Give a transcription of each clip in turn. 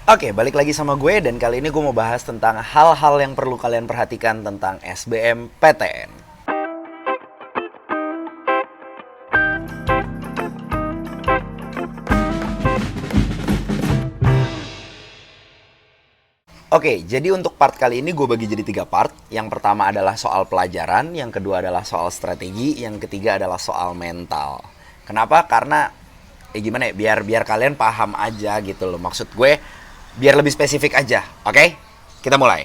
Oke, balik lagi sama gue dan kali ini gue mau bahas tentang hal-hal yang perlu kalian perhatikan tentang SBMPTN. Oke, jadi untuk part kali ini gue bagi jadi 3 part. Yang pertama adalah soal pelajaran, yang kedua adalah soal strategi, yang ketiga adalah soal mental. Kenapa? Karena gimana ya, biar kalian paham aja gitu loh. Maksud gue biar lebih spesifik aja. Oke? Kita mulai.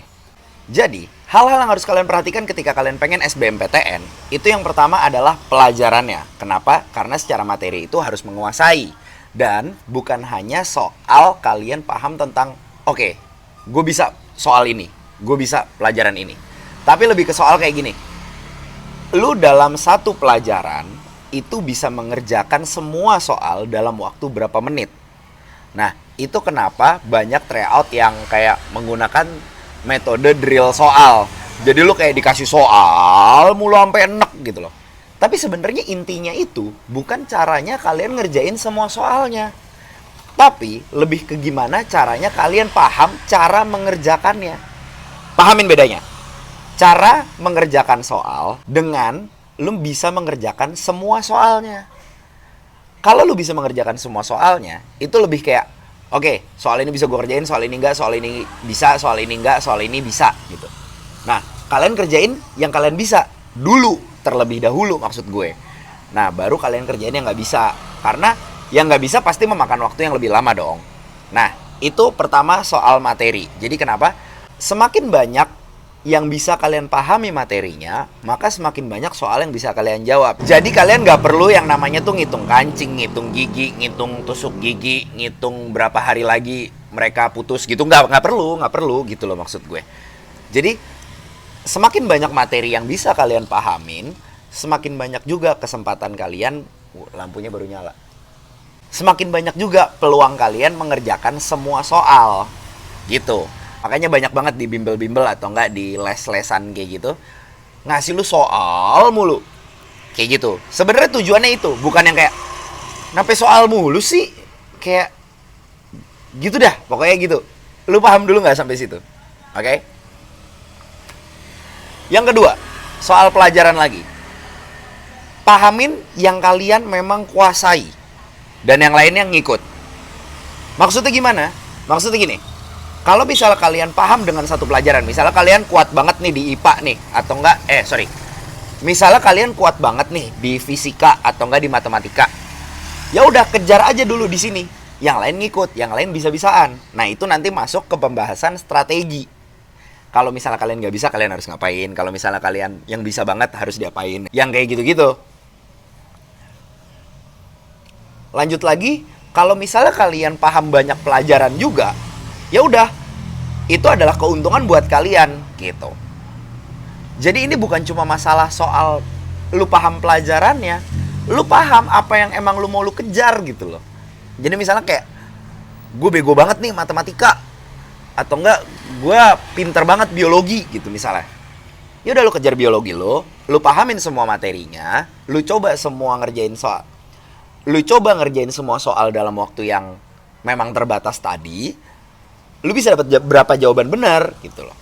Jadi, hal-hal yang harus kalian perhatikan ketika kalian pengen SBMPTN, itu yang pertama adalah pelajarannya. Kenapa? Karena secara materi itu harus menguasai. Dan bukan hanya soal kalian paham tentang, oke, gue bisa soal ini, gue bisa pelajaran ini. Tapi lebih ke soal kayak gini. Lu dalam satu pelajaran itu bisa mengerjakan semua soal dalam waktu berapa menit. Nah, itu kenapa banyak tryout yang kayak menggunakan metode drill soal. Jadi lu kayak dikasih soal mulu sampai enek gitu loh. Tapi sebenarnya intinya itu bukan caranya kalian ngerjain semua soalnya. Tapi lebih ke gimana caranya kalian paham cara mengerjakannya. Pahamin bedanya. Cara mengerjakan soal dengan lu bisa mengerjakan semua soalnya. Kalau lu bisa mengerjakan semua soalnya, itu lebih kayak, oke, soal ini bisa gue kerjain, soal ini enggak, soal ini bisa, soal ini enggak, soal ini bisa gitu. Nah, kalian kerjain yang kalian bisa dulu, terlebih dahulu maksud gue. Nah, baru kalian kerjain yang nggak bisa. Karena yang nggak bisa pasti memakan waktu yang lebih lama dong. Nah, itu pertama soal materi. Jadi kenapa? Semakin banyak yang bisa kalian pahami materinya, maka semakin banyak soal yang bisa kalian jawab. Jadi kalian nggak perlu yang namanya tuh ngitung kancing, ngitung gigi, ngitung tusuk gigi, ngitung berapa hari lagi mereka putus gitu. Nggak perlu gitu loh maksud gue. Jadi semakin banyak materi yang bisa kalian pahamin, semakin banyak juga kesempatan kalian. Lampunya baru nyala. Semakin banyak juga peluang kalian mengerjakan semua soal gitu. Makanya banyak banget di bimbel-bimbel atau enggak di les-lesan kayak gitu ngasih lu soal mulu kayak gitu. Sebenarnya tujuannya itu bukan yang kayak kenapa soal mulu sih, kayak gitu dah pokoknya gitu. Lu paham dulu nggak sampai situ? Oke? Yang kedua, soal pelajaran lagi. Pahamin yang kalian memang kuasai dan yang lainnya ngikut. Maksudnya gimana? Maksudnya gini. Kalau misalnya kalian paham dengan satu pelajaran, misalnya kalian kuat banget nih di IPA nih, atau enggak, misalnya kalian kuat banget nih di fisika atau enggak di matematika, ya udah kejar aja dulu di sini. Yang lain ngikut, yang lain bisa-bisaan. Nah itu nanti masuk ke pembahasan strategi. Kalau misalnya kalian nggak bisa, kalian harus ngapain? Kalau misalnya kalian yang bisa banget harus diapain? Yang kayak gitu-gitu. Lanjut lagi, kalau misalnya kalian paham banyak pelajaran juga, ya udah, itu adalah keuntungan buat kalian gitu. Jadi ini bukan cuma masalah soal lu paham pelajarannya, lu paham apa yang emang lu mau lu kejar gitu loh. Jadi misalnya kayak gue bego banget nih matematika, atau enggak gue pinter banget biologi gitu misalnya. Ya udah lu kejar biologi lu pahamin semua materinya, lu coba ngerjain semua soal dalam waktu yang memang terbatas tadi. Lu bisa dapat berapa jawaban benar gitu loh.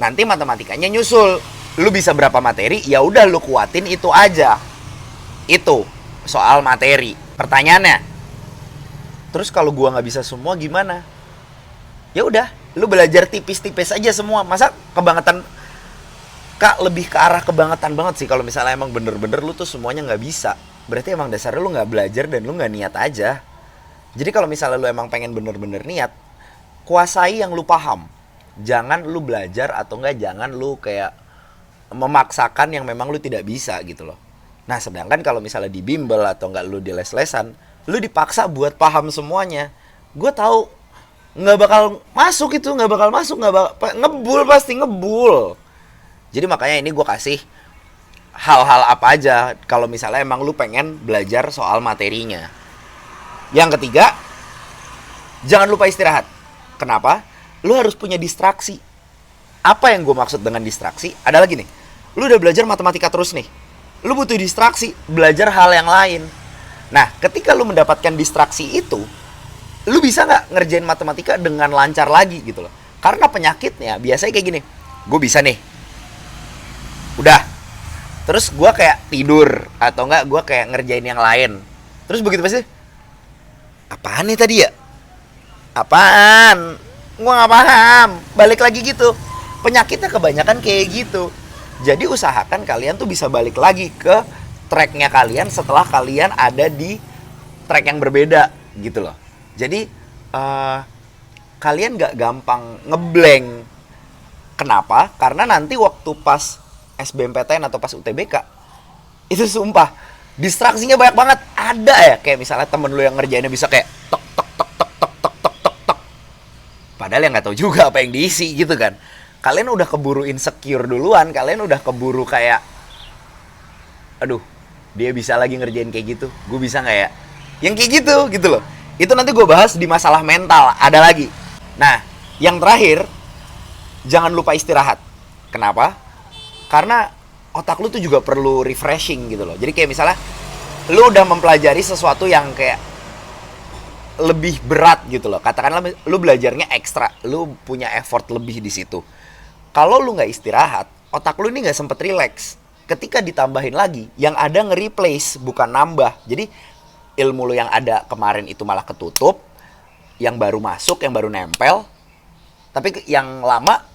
Nanti matematikanya nyusul. Lu bisa berapa materi, ya udah lu kuatin itu aja. Itu soal materi. Pertanyaannya, terus kalau gua nggak bisa semua gimana? Ya udah, lu belajar tipis-tipis aja semua. Masa kebangetan? Kak, lebih ke arah kebangetan banget sih kalau misalnya emang bener-bener lu tuh semuanya nggak bisa. Berarti emang dasarnya lu nggak belajar dan lu nggak niat aja. Jadi kalau misalnya lu emang pengen bener-bener niat, kuasai yang lu paham. Jangan lu belajar atau enggak jangan lu kayak memaksakan yang memang lu tidak bisa gitu loh. Nah, sedangkan kalau misalnya di bimbel atau enggak lu di les-lesan, lu dipaksa buat paham semuanya. Gue tahu nggak bakal masuk itu, ngebul pasti ngebul. Jadi makanya ini gue kasih hal-hal apa aja kalau misalnya emang lu pengen belajar soal materinya. Yang ketiga, jangan lupa istirahat. Kenapa? Lu harus punya distraksi. Apa yang gue maksud dengan distraksi? Adalah gini, lu udah belajar matematika terus nih. Lu butuh distraksi, belajar hal yang lain. Nah, ketika lu mendapatkan distraksi itu, lu bisa nggak ngerjain matematika dengan lancar lagi gitu loh. Karena penyakitnya biasanya kayak gini, gue bisa nih, udah, terus gue kayak tidur atau enggak gue kayak ngerjain yang lain, terus begitu pasti, apaan nih tadi ya, apaan, gue nggak paham, balik lagi gitu. Penyakitnya kebanyakan kayak gitu. Jadi usahakan kalian tuh bisa balik lagi ke tracknya kalian setelah kalian ada di track yang berbeda gitu loh. Jadi kalian gak gampang ngeblank. Kenapa? Karena nanti waktu pas SBMPTN atau pas UTBK itu sumpah distraksinya banyak banget. Ada ya kayak misalnya temen lu yang ngerjainnya bisa kayak tok tok tok tok tok tok tok tok tok. Padahal yang nggak tahu juga apa yang diisi gitu kan. Kalian udah keburu insecure duluan, kalian udah keburu kayak, aduh, dia bisa lagi ngerjain kayak gitu, gue bisa nggak ya? Yang kayak gitu loh. Itu nanti gue bahas di masalah mental, ada lagi. Nah, yang terakhir, jangan lupa istirahat. Kenapa? Karena otak lu tuh juga perlu refreshing gitu loh. Jadi kayak misalnya, lu udah mempelajari sesuatu yang kayak lebih berat gitu loh. Katakanlah lu belajarnya ekstra, lu punya effort lebih di situ. Kalau lu nggak istirahat, otak lu ini nggak sempet relax. Ketika ditambahin lagi, yang ada nge-replace bukan nambah. Jadi ilmu lu yang ada kemarin itu malah ketutup, yang baru masuk, yang baru nempel, tapi yang lama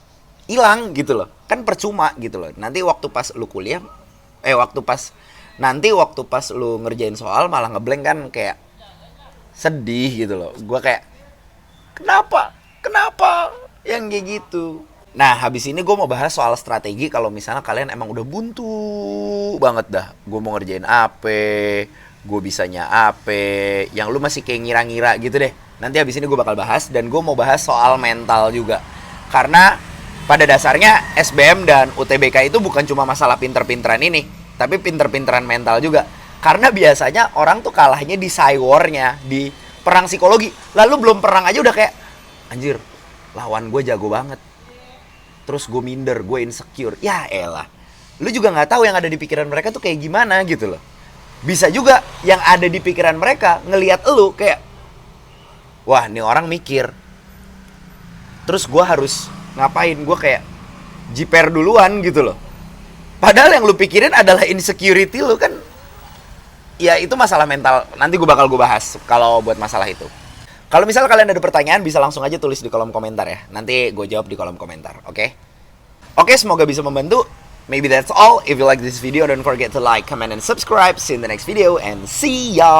hilang gitu loh. Kan percuma gitu loh. Nanti waktu pas lu kuliah, waktu pas lu ngerjain soal malah ngeblank kan kayak sedih gitu loh. Gua kayak kenapa yang kayak gitu. Nah, habis ini gue mau bahas soal strategi kalau misalnya kalian emang udah buntu banget dah. Gue mau ngerjain apa, gue bisanya apa, yang lu masih kayak ngira-ngira gitu deh. Nanti habis ini gue bakal bahas, dan gue mau bahas soal mental juga. Karena pada dasarnya SBM dan UTBK itu bukan cuma masalah pinter-pinteran ini, tapi pinter-pinteran mental juga. Karena biasanya orang tuh kalahnya di war-nya, di perang psikologi. Lalu belum perang aja udah kayak, anjir, lawan gue jago banget. Terus gue minder, gue insecure. Ya elah, lu juga gak tahu yang ada di pikiran mereka tuh kayak gimana gitu loh. Bisa juga yang ada di pikiran mereka ngelihat lu kayak, wah nih orang mikir, terus gue harus ngapain, gue kayak jiper duluan gitu loh. Padahal yang lu pikirin adalah insecurity lu kan. Ya itu masalah mental, nanti gue bahas kalau buat masalah itu. Kalau misalnya kalian ada pertanyaan, bisa langsung aja tulis di kolom komentar ya. Nanti gue jawab di kolom komentar, oke? Oke, semoga bisa membantu. Maybe that's all. If you like this video, don't forget to like, comment, and subscribe. See you in the next video, and see ya!